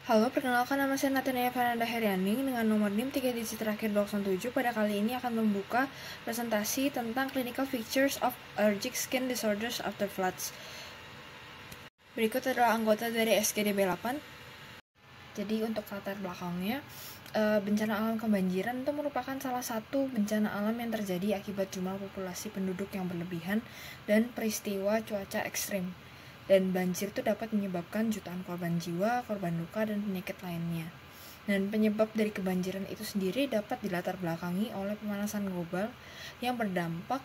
Halo, perkenalkan nama saya Natania Fernanda Herianing dengan nomor NIM 3 digit terakhir 207. Pada kali ini akan membuka presentasi tentang clinical features of allergic skin disorders after floods. Berikut adalah anggota dari SKDB 8. Jadi untuk latar belakangnya, bencana alam kebanjiran itu merupakan salah satu bencana alam yang terjadi akibat jumlah populasi penduduk yang berlebihan dan peristiwa cuaca ekstrim. Dan banjir itu dapat menyebabkan jutaan korban jiwa, korban luka, dan penyakit lainnya. Dan penyebab dari kebanjiran itu sendiri dapat dilatar belakangi oleh pemanasan global yang berdampak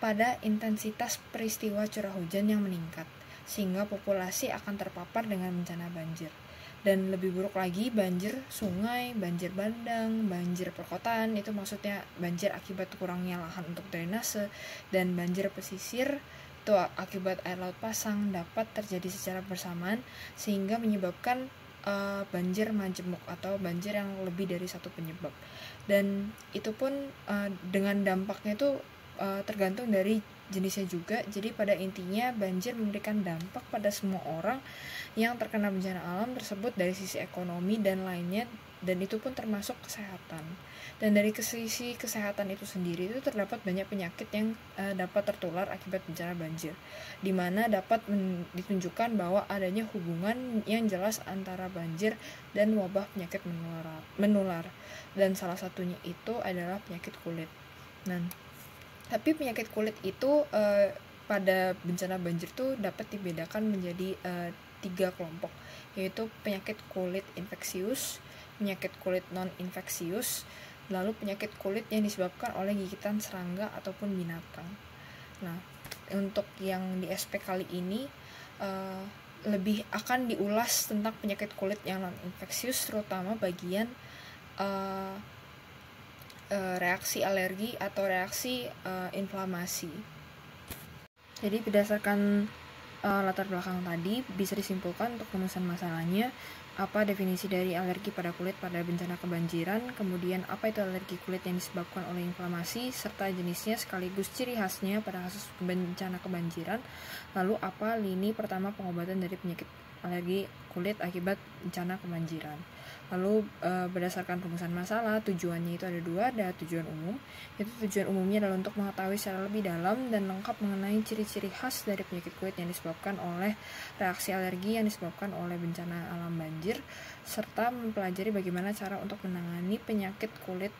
pada intensitas peristiwa curah hujan yang meningkat, sehingga populasi akan terpapar dengan bencana banjir. Dan lebih buruk lagi, banjir sungai, banjir bandang, banjir perkotaan, itu maksudnya banjir akibat kurangnya lahan untuk drainase, dan banjir pesisir itu akibat air laut pasang dapat terjadi secara bersamaan sehingga menyebabkan banjir majemuk atau banjir yang lebih dari satu penyebab. Dan itu pun dengan dampaknya itu tergantung dari jenisnya juga. Jadi pada intinya banjir memberikan dampak pada semua orang yang terkena bencana alam tersebut dari sisi ekonomi dan lainnya, dan itu pun termasuk kesehatan. Dan dari sisi kesehatan itu sendiri itu terdapat banyak penyakit yang dapat tertular akibat bencana banjir, di mana dapat ditunjukkan bahwa adanya hubungan yang jelas antara banjir dan wabah penyakit menular. Dan salah satunya itu adalah penyakit kulit. Nah, tapi penyakit kulit itu pada bencana banjir itu dapat dibedakan menjadi 3 kelompok, yaitu penyakit kulit infeksius, penyakit kulit non-infeksius, lalu penyakit kulit yang disebabkan oleh gigitan serangga ataupun binatang. Nah, untuk yang di SP kali ini lebih akan diulas tentang penyakit kulit yang non-infeksius, terutama bagian reaksi alergi atau reaksi inflamasi. Jadi berdasarkan latar belakang tadi bisa disimpulkan untuk penulisan masalahnya apa definisi dari alergi pada kulit pada bencana kebanjiran, kemudian apa itu alergi kulit yang disebabkan oleh inflamasi, serta jenisnya sekaligus ciri khasnya pada kasus bencana kebanjiran, lalu apa lini pertama pengobatan dari penyakit alergi kulit akibat bencana kebanjiran. Lalu berdasarkan rumusan masalah, tujuannya itu ada 2, ada tujuan umum. Itu tujuan umumnya adalah untuk mengetahui secara lebih dalam dan lengkap mengenai ciri-ciri khas dari penyakit kulit yang disebabkan oleh reaksi alergi yang disebabkan oleh bencana alam banjir, serta mempelajari bagaimana cara untuk menangani penyakit kulit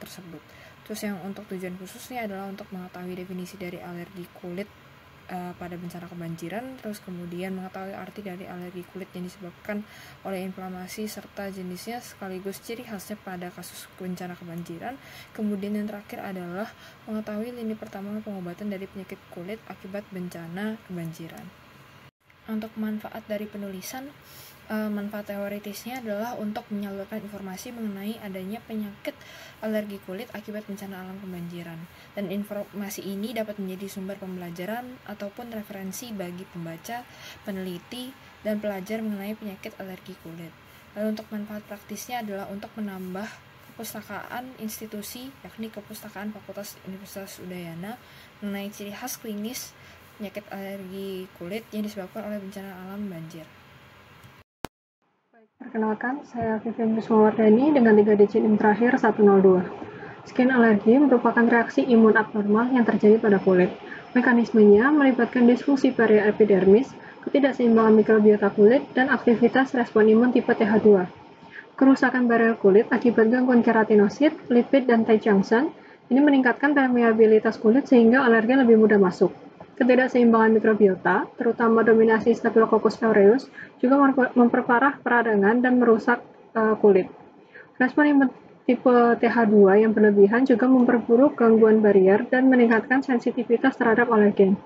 tersebut. Terus yang untuk tujuan khususnya adalah untuk mengetahui definisi dari alergi kulit pada bencana kebanjiran, terus kemudian mengetahui arti dari alergi kulit yang disebabkan oleh inflamasi serta jenisnya sekaligus ciri khasnya pada kasus bencana kebanjiran. Kemudian yang terakhir adalah mengetahui lini pertama pengobatan dari penyakit kulit akibat bencana kebanjiran. Untuk manfaat dari penulisan, manfaat teoritisnya adalah untuk menyalurkan informasi mengenai adanya penyakit alergi kulit akibat bencana alam kebanjiran, dan informasi ini dapat menjadi sumber pembelajaran ataupun referensi bagi pembaca, peneliti, dan pelajar mengenai penyakit alergi kulit. Lalu untuk manfaat praktisnya adalah untuk menambah kepustakaan institusi, yakni kepustakaan Fakultas Universitas Udayana mengenai ciri khas klinis penyakit alergi kulit yang disebabkan oleh bencana alam banjir. Perkenalkan, saya Vivian Kusmawardani dengan 3 digit NIM terakhir 102. Skin alergi merupakan reaksi imun abnormal yang terjadi pada kulit. Mekanismenya melibatkan disfungsi barrier epidermis, ketidakseimbangan mikrobiota kulit, dan aktivitas respon imun tipe TH2. Kerusakan barrier kulit akibat gangguan keratinosit, lipid, dan tight junction ini meningkatkan permeabilitas kulit sehingga alergen lebih mudah masuk. Ketidakseimbangan mikrobiota, terutama dominasi Staphylococcus aureus, juga memperparah peradangan dan merusak kulit. Respon imun tipe TH2 yang berlebihan juga memperburuk gangguan barrier dan meningkatkan sensitivitas terhadap alergen.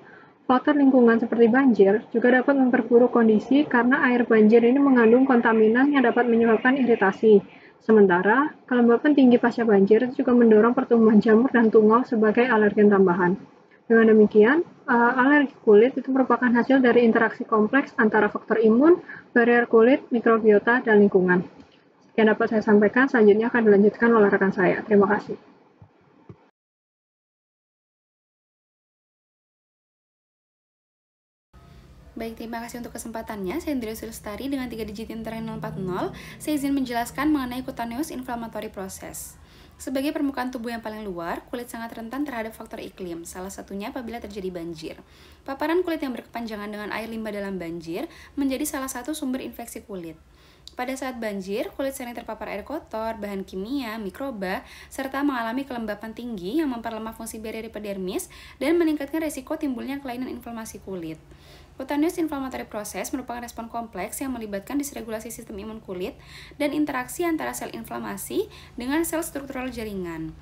Faktor lingkungan seperti banjir juga dapat memperburuk kondisi karena air banjir ini mengandung kontaminan yang dapat menyebabkan iritasi. Sementara, kelembapan tinggi pasca banjir juga mendorong pertumbuhan jamur dan tungau sebagai alergen tambahan. Dengan demikian, alergi kulit itu merupakan hasil dari interaksi kompleks antara faktor imun, barrier kulit, mikrobiota, dan lingkungan. Yang dapat saya sampaikan, selanjutnya akan dilanjutkan oleh rekan saya. Terima kasih. Baik, terima kasih untuk kesempatannya. Saya Indra Sulistari dengan 3 digit intraher 040. Saya izin menjelaskan mengenai cutaneous inflammatory process. Sebagai permukaan tubuh yang paling luar, kulit sangat rentan terhadap faktor iklim, salah satunya apabila terjadi banjir. Paparan kulit yang berkepanjangan dengan air limbah dalam banjir menjadi salah satu sumber infeksi kulit. Pada saat banjir, kulit sering terpapar air kotor, bahan kimia, mikroba, serta mengalami kelembapan tinggi yang memperlemah fungsi barrier epidermis dan meningkatkan resiko timbulnya kelainan inflamasi kulit. Cutaneous inflammatory process merupakan respon kompleks yang melibatkan disregulasi sistem imun kulit dan interaksi antara sel inflamasi dengan sel struktural jaringan.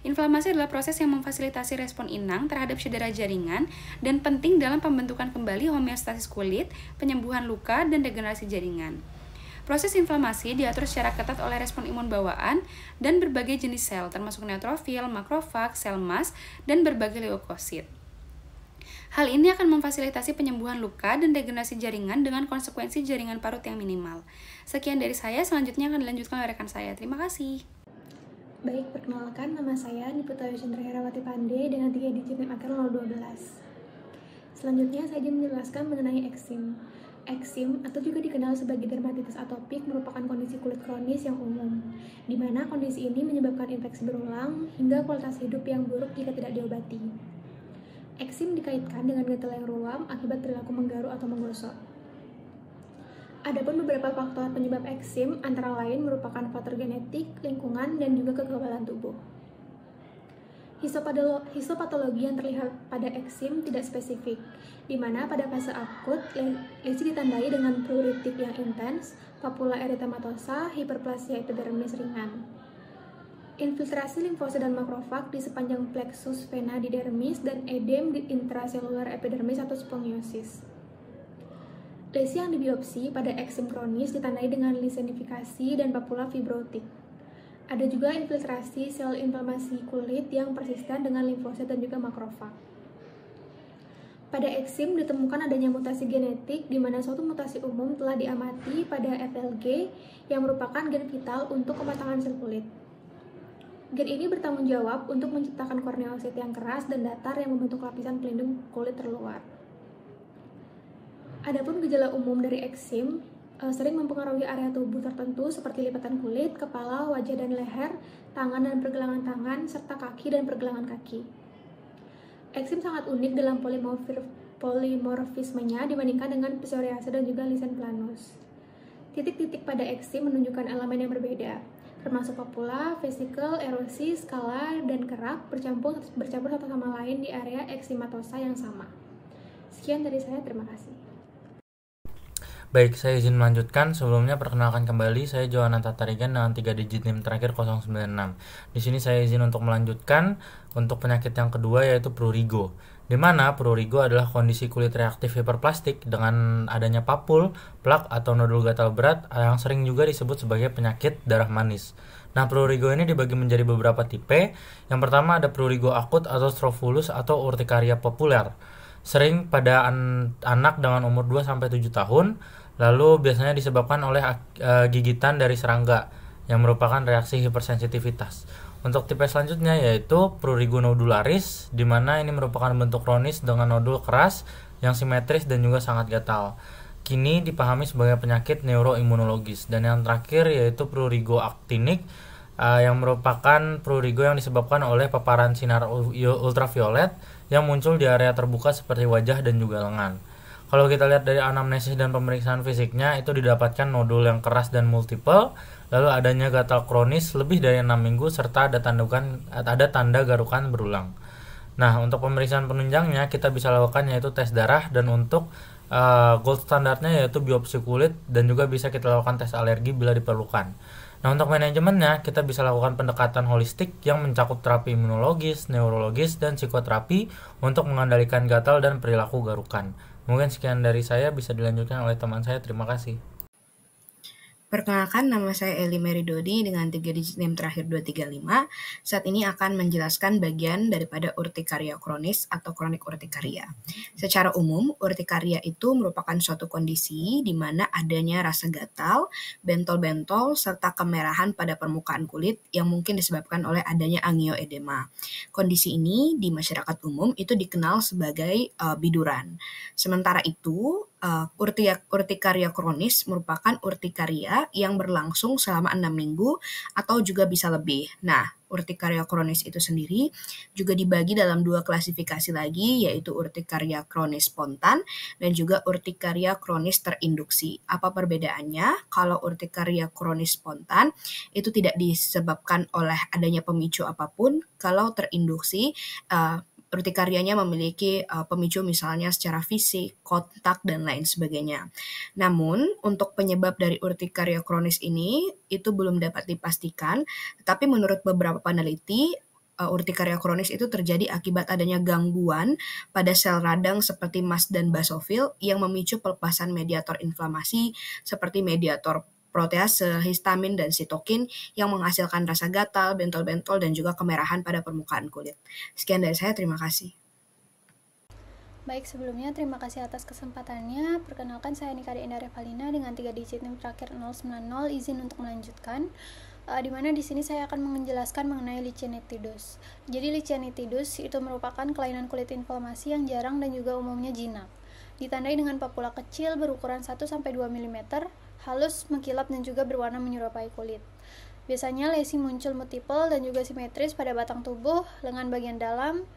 Inflamasi adalah proses yang memfasilitasi respon inang terhadap cedera jaringan dan penting dalam pembentukan kembali homeostasis kulit, penyembuhan luka, dan regenerasi jaringan. Proses inflamasi diatur secara ketat oleh respon imun bawaan dan berbagai jenis sel, termasuk neutrofil, makrofag, sel emas, dan berbagai leukosit. Hal ini akan memfasilitasi penyembuhan luka dan regenerasi jaringan dengan konsekuensi jaringan parut yang minimal. Sekian dari saya, selanjutnya akan dilanjutkan oleh rekan saya. Terima kasih. Baik, perkenalkan nama saya Niputa Chandra Herawati Pandey dengan 3 digit NIM akhir 012. Selanjutnya saya ingin menjelaskan mengenai eksim. Eksim atau juga dikenal sebagai dermatitis atopik merupakan kondisi kulit kronis yang umum, di mana kondisi ini menyebabkan infeksi berulang hingga kualitas hidup yang buruk jika tidak diobati. Eksim dikaitkan dengan gatal yang ruam akibat perilaku menggaruk atau menggosok. Adapun beberapa faktor penyebab eksim antara lain merupakan faktor genetik, lingkungan, dan juga kekebalan tubuh. Histopatologi yang terlihat pada eksim tidak spesifik, di mana pada fase akut, lesi ditandai dengan pruritik yang intens, papula eritematosa, hiperplasia epidermis ringan. Infiltrasi limfosit dan makrofag di sepanjang plexus vena di dermis dan edem di intraselular epidermis atau spongiosis. Lesi yang dibiopsi pada eksim kronis ditandai dengan lisenifikasi dan papula fibrotik. Ada juga infiltrasi sel inflamasi kulit yang persisten dengan limfosit dan juga makrofag. Pada eksim ditemukan adanya mutasi genetik di mana suatu mutasi umum telah diamati pada FLG yang merupakan gen vital untuk kematangan sel kulit. Gen ini bertanggung jawab untuk menciptakan korneosit yang keras dan datar yang membentuk lapisan pelindung kulit terluar. Adapun gejala umum dari eksim sering mempengaruhi area tubuh tertentu seperti lipatan kulit, kepala, wajah dan leher, tangan dan pergelangan tangan, serta kaki dan pergelangan kaki. Eksim sangat unik dalam polimorfismenya dibandingkan dengan psoriasis dan juga lichen planus. Titik-titik pada eksim menunjukkan elemen yang berbeda, termasuk papula, vesikel, erosi, skala, dan kerak bercampur satu sama lain di area eksimatosa yang sama. Sekian dari saya, terima kasih. Baik, saya izin melanjutkan. Sebelumnya perkenalkan kembali, saya Johanan Tatarigan dengan 3 digit NIM terakhir 096. Di sini saya izin untuk melanjutkan untuk penyakit yang kedua yaitu prurigo. Di mana prurigo adalah kondisi kulit reaktif hiperplastik dengan adanya papul, plak atau nodul gatal berat yang sering juga disebut sebagai penyakit darah manis. Nah, prurigo ini dibagi menjadi beberapa tipe. Yang pertama ada prurigo akut atau stropulus atau urtikaria populer. Sering pada anak dengan umur 2-7 tahun, lalu biasanya disebabkan oleh gigitan dari serangga yang merupakan reaksi hipersensitivitas. Untuk tipe selanjutnya yaitu prurigo nodularis, di mana ini merupakan bentuk kronis dengan nodul keras yang simetris dan juga sangat gatal. Kini dipahami sebagai penyakit neuroimunologis. Dan yang terakhir yaitu prurigo aktinik, yang merupakan prurigo yang disebabkan oleh paparan sinar ultraviolet yang muncul di area terbuka seperti wajah dan juga lengan. Kalau kita lihat dari anamnesis dan pemeriksaan fisiknya, itu didapatkan nodul yang keras dan multiple, lalu adanya gatal kronis lebih dari 6 minggu, serta ada tanda garukan berulang. Nah, untuk pemeriksaan penunjangnya kita bisa lakukan yaitu tes darah, dan untuk gold standarnya yaitu biopsi kulit, dan juga bisa kita lakukan tes alergi bila diperlukan. Nah, untuk manajemennya kita bisa lakukan pendekatan holistik yang mencakup terapi imunologis, neurologis, dan psikoterapi untuk mengendalikan gatal dan perilaku garukan. Mungkin sekian dari saya, bisa dilanjutkan oleh teman saya. Terima kasih. Perkenalkan, nama saya Eli Meridoni dengan 3 digit NIM terakhir 235. Saat ini akan menjelaskan bagian daripada urtikaria kronis atau kronik urtikaria. Secara umum, urtikaria itu merupakan suatu kondisi di mana adanya rasa gatal, bentol-bentol, serta kemerahan pada permukaan kulit yang mungkin disebabkan oleh adanya angioedema. Kondisi ini di masyarakat umum itu dikenal sebagai biduran. Sementara itu, urtikaria kronis merupakan urtikaria yang berlangsung selama 6 minggu atau juga bisa lebih. Nah, urtikaria kronis itu sendiri juga dibagi dalam 2 klasifikasi lagi, yaitu urtikaria kronis spontan dan juga urtikaria kronis terinduksi. Apa perbedaannya? Kalau urtikaria kronis spontan itu tidak disebabkan oleh adanya pemicu apapun. Kalau terinduksi, urtikarianya memiliki pemicu misalnya secara fisik, kontak, dan lain sebagainya. Namun, untuk penyebab dari urtikaria kronis ini itu belum dapat dipastikan, tetapi menurut beberapa peneliti, urtikaria kronis itu terjadi akibat adanya gangguan pada sel radang seperti mast dan basofil yang memicu pelepasan mediator inflamasi seperti mediator protease, histamin, dan sitokin yang menghasilkan rasa gatal, bentol-bentol, dan juga kemerahan pada permukaan kulit. Sekian dari saya, terima kasih. Baik, sebelumnya terima kasih atas kesempatannya. Perkenalkan, saya Nikari Indah Revalina dengan 3 digit NIM terakhir 090. Izin untuk melanjutkan. Di mana di sini saya akan menjelaskan mengenai lichenitis. Jadi lichenitis itu merupakan kelainan kulit inflamasi yang jarang dan juga umumnya jinak. Ditandai dengan papula kecil berukuran 1-2 mm, halus, mengkilap, dan juga berwarna menyerupai kulit. Biasanya lesi muncul multiple dan juga simetris pada batang tubuh, lengan bagian dalam,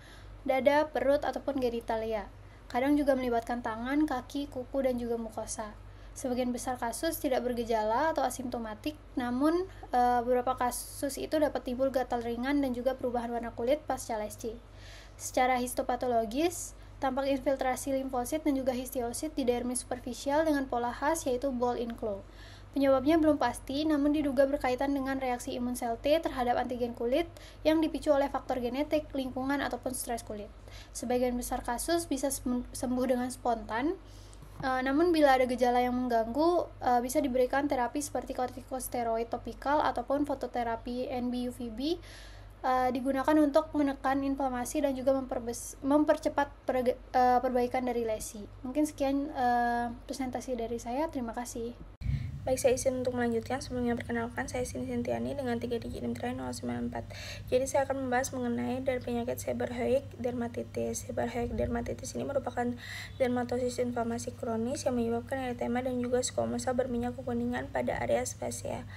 dada, perut, ataupun genitalia. Kadang juga melibatkan tangan, kaki, kuku, dan juga mukosa. Sebagian besar kasus tidak bergejala atau asimptomatik, namun beberapa kasus itu dapat timbul gatal ringan dan juga perubahan warna kulit pasca lesi. Secara histopatologis, tampak infiltrasi limfosit dan juga histiosit di dermis superficial dengan pola khas yaitu ball in claw. Penyebabnya belum pasti, namun diduga berkaitan dengan reaksi imun sel T terhadap antigen kulit yang dipicu oleh faktor genetik, lingkungan, ataupun stres kulit. Sebagian besar kasus bisa sembuh dengan spontan, namun bila ada gejala yang mengganggu, bisa diberikan terapi seperti kortikosteroid topikal ataupun fototerapi NB-UVB digunakan untuk menekan inflamasi dan juga mempercepat perbaikan dari lesi. Mungkin sekian presentasi dari saya. Terima kasih. Baik, saya izin untuk melanjutkan. Sebelumnya perkenalkan, saya Sini Sintiani dengan 3 digit NIM terakhir 094. Jadi saya akan membahas mengenai dari penyakit seborrheic dermatitis. Seborrheic dermatitis ini merupakan dermatosis inflamasi kronis yang menyebabkan eritema dan juga squamosa berminyak kekuningan pada area spasial.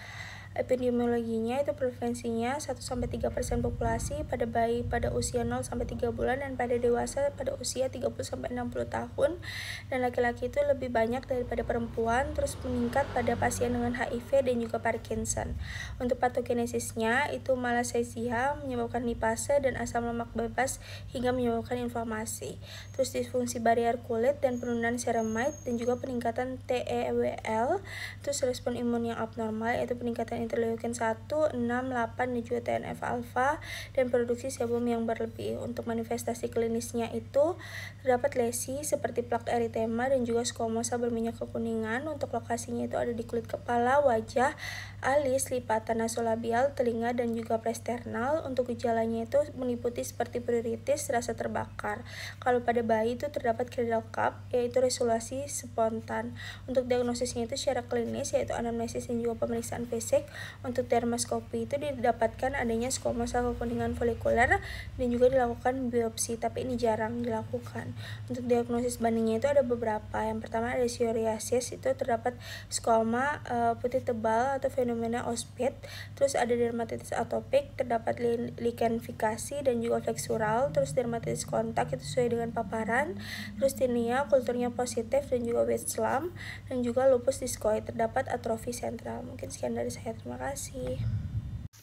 Epidemiologinya itu prevalensinya 1-3% populasi pada bayi pada usia 0-3 bulan dan pada dewasa pada usia 30-60 tahun, dan laki-laki itu lebih banyak daripada perempuan, terus meningkat pada pasien dengan HIV dan juga Parkinson. Untuk patogenesisnya itu malassezia menyebabkan lipase dan asam lemak bebas hingga menyebabkan inflamasi. Terus disfungsi barier kulit dan penurunan ceramide dan juga peningkatan TEWL, terus respon imun yang abnormal yaitu peningkatan interleukin 1, 6, 8, dan juga TNF-alpha dan produksi sebum yang berlebih. Untuk manifestasi klinisnya itu terdapat lesi seperti plak eritema dan juga squamosa berminyak kekuningan. Untuk lokasinya itu ada di kulit kepala, wajah, alis, lipatan nasolabial, telinga, dan juga presternal. Untuk gejalanya itu meliputi seperti pruritus, rasa terbakar. Kalau pada bayi itu terdapat cradle cap yaitu resolusi spontan. Untuk diagnosisnya itu secara klinis yaitu anamnesis dan juga pemeriksaan fisik. Untuk dermaskopi itu didapatkan adanya squamosa kekuningan folikuler dan juga dilakukan biopsi, tapi ini jarang dilakukan. Untuk diagnosis bandingnya itu ada beberapa. Yang pertama ada psoriasis, itu terdapat squama putih tebal atau fenomena ospit. Terus ada dermatitis atopik, terdapat lichenifikasi dan juga flexural. Terus dermatitis kontak itu sesuai dengan paparan. Terus tinea kulturnya positif dan juga wet slump, dan juga lupus discoid, terdapat atrofi sentral. Mungkin sekian dari saya. Terima kasih.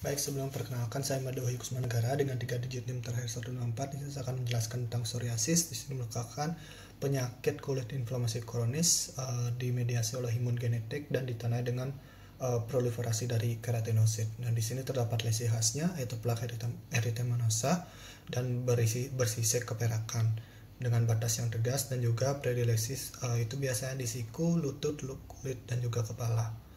Baik, sebelum perkenalkan, saya Madhawi Kusmanegara dengan 3 digit NIM terakhir 164. Di sini saya akan menjelaskan tentang psoriasis. Di sini merupakan penyakit kulit inflamasi kronis dimediasi oleh imun genetik dan ditandai dengan proliferasi dari keratinosit. Dan di sini terdapat lesi khasnya yaitu plak eritemanosa dan bersisik keperakan dengan batas yang tegas, dan juga predilesis itu biasanya di siku, lutut, kulit, dan juga kepala.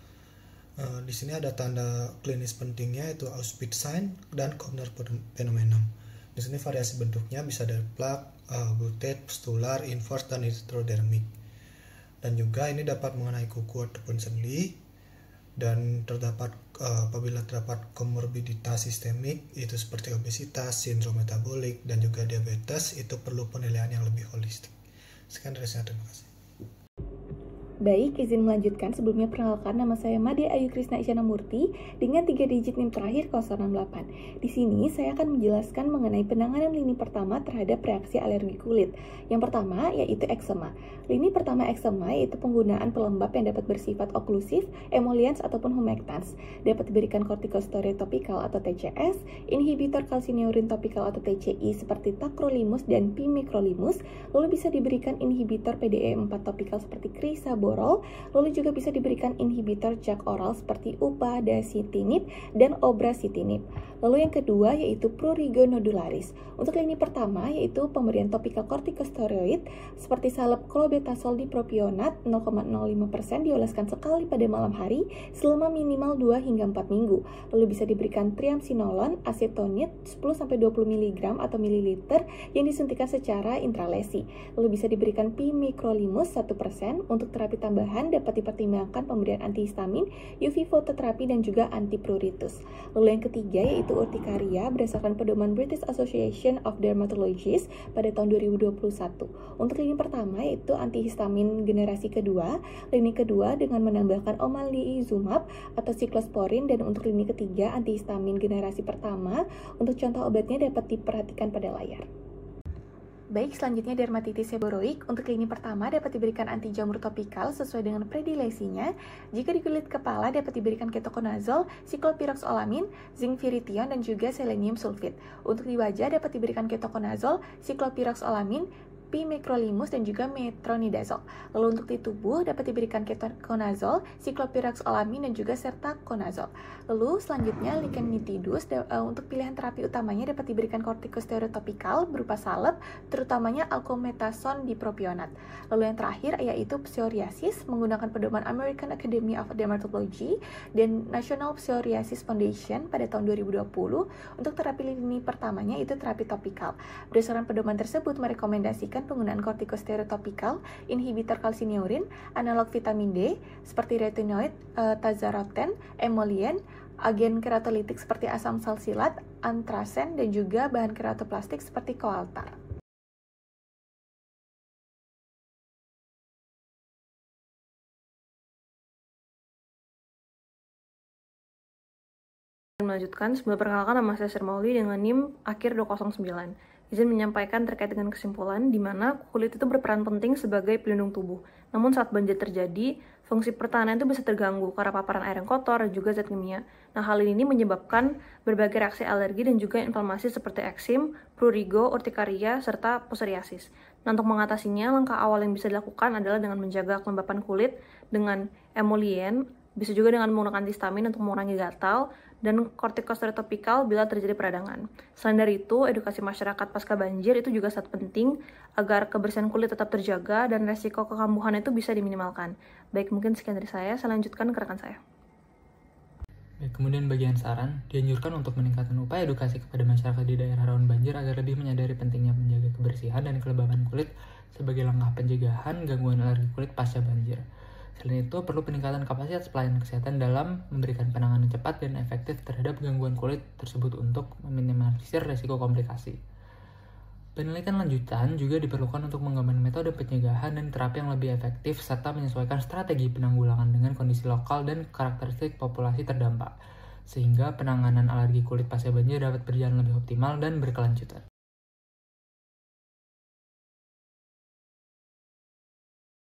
Di sini ada tanda klinis pentingnya yaitu Auspitz sign dan Koebner phenomenon. Di sini variasi bentuknya bisa dari plak, butet, pustular, inverse, dan erythrodermic. Dan juga ini dapat mengenai kuku ataupun sendi, dan terdapat apabila terdapat komorbiditas sistemik itu seperti obesitas, sindrom metabolik, dan juga diabetes, itu perlu penilaian yang lebih holistik. Sekian dari saya, terima kasih. Baik, izin melanjutkan. Sebelumnya perkenalkan, nama saya Made Ayu Krisna Isyana Murti dengan 3 digit NIM terakhir 068. Di sini saya akan menjelaskan mengenai penanganan lini pertama terhadap reaksi alergi kulit. Yang pertama yaitu eksema. Lini pertama eksema yaitu penggunaan pelembab yang dapat bersifat oklusif, emoliens ataupun humectants. Dapat diberikan kortikosteroid topikal atau TCS, inhibitor kalsineurin topikal atau TCI seperti tacrolimus dan pimecrolimus, lalu bisa diberikan inhibitor PDE4 topikal seperti crisaborol, lalu juga bisa diberikan inhibitor JAK oral seperti upadacitinib dan obrasitinib. Lalu yang kedua yaitu prurigo nodularis. Untuk lini pertama yaitu pemberian topikal kortikosteroid seperti salep clobetasol dipropionat 0,05% dioleskan sekali pada malam hari selama minimal 2 hingga 4 minggu. Lalu bisa diberikan triamcinolone acetonit 10-20 mg atau mililiter yang disuntikan secara intralesi. Lalu bisa diberikan pimecrolimus 1%. Untuk terapi tambahan dapat dipertimbangkan pemberian antihistamin, UV fototerapi dan juga antipruritus. Lalu yang ketiga yaitu urtikaria berdasarkan pedoman British Association of Dermatologists pada tahun 2021. Untuk lini pertama yaitu antihistamin generasi kedua, lini kedua dengan menambahkan omalizumab atau siklosporin, dan untuk lini ketiga antihistamin generasi pertama. Untuk contoh obatnya dapat diperhatikan pada layar. Baik, selanjutnya dermatitis seboroik. Untuk lini pertama dapat diberikan anti jamur topikal sesuai dengan predilesinya. Jika di kulit kepala dapat diberikan ketoconazole, siklopiroxolamin, zinc viration dan juga selenium sulfit. Untuk di wajah dapat diberikan ketoconazole, siklopiroxolamin, pimecrolimus dan juga metronidazole. Lalu untuk di tubuh dapat diberikan ketoconazole, siklopiroxolamin dan juga sertaconazole. Lalu selanjutnya lichen nitidus, untuk pilihan terapi utamanya dapat diberikan kortikosteroid topikal berupa salep, terutamanya alcometazone dipropionat. Lalu yang terakhir yaitu psoriasis menggunakan pedoman American Academy of Dermatology dan National Psoriasis Foundation pada tahun 2020. Untuk terapi lini pertamanya itu terapi topikal. Berdasarkan pedoman tersebut merekomendasikan penggunaan kortikosteroid topikal, inhibitor kalsineurin, analog vitamin D seperti retinoid, tazarotene, emolien, agen keratolitik seperti asam salsilat, antrasen dan juga bahan keratoplastik seperti coaltar. Melanjutkan, sebelum perkenalkan nama saya Sirmauli dengan NIM akhir 209. Izin menyampaikan terkait dengan kesimpulan di mana kulit itu berperan penting sebagai pelindung tubuh. Namun saat banjir terjadi, fungsi pertahanan itu bisa terganggu karena paparan air yang kotor dan juga zat kimia. Nah, hal ini menyebabkan berbagai reaksi alergi dan juga inflamasi seperti eksim, prurigo, urtikaria, serta psoriasis. Nah, untuk mengatasinya, langkah awal yang bisa dilakukan adalah dengan menjaga kelembapan kulit dengan emolien, bisa juga dengan menggunakan antihistamin untuk mengurangi gatal, dan kortikosteroid topikal bila terjadi peradangan. Selain dari itu, edukasi masyarakat pasca banjir itu juga sangat penting agar kebersihan kulit tetap terjaga dan resiko kekambuhan itu bisa diminimalkan. Baik, mungkin sekian dari saya lanjutkan ke rekan saya. Kemudian bagian saran, dianjurkan untuk meningkatkan upaya edukasi kepada masyarakat di daerah rawan banjir agar lebih menyadari pentingnya menjaga kebersihan dan kelembaban kulit sebagai langkah pencegahan gangguan alergi kulit pasca banjir. Selain itu, perlu peningkatan kapasitas pelayanan kesehatan dalam memberikan penanganan cepat dan efektif terhadap gangguan kulit tersebut untuk meminimalisir risiko komplikasi. Penelitian lanjutan juga diperlukan untuk mengembangkan metode pencegahan dan terapi yang lebih efektif serta menyesuaikan strategi penanggulangan dengan kondisi lokal dan karakteristik populasi terdampak, sehingga penanganan alergi kulit pasca banjir dapat berjalan lebih optimal dan berkelanjutan.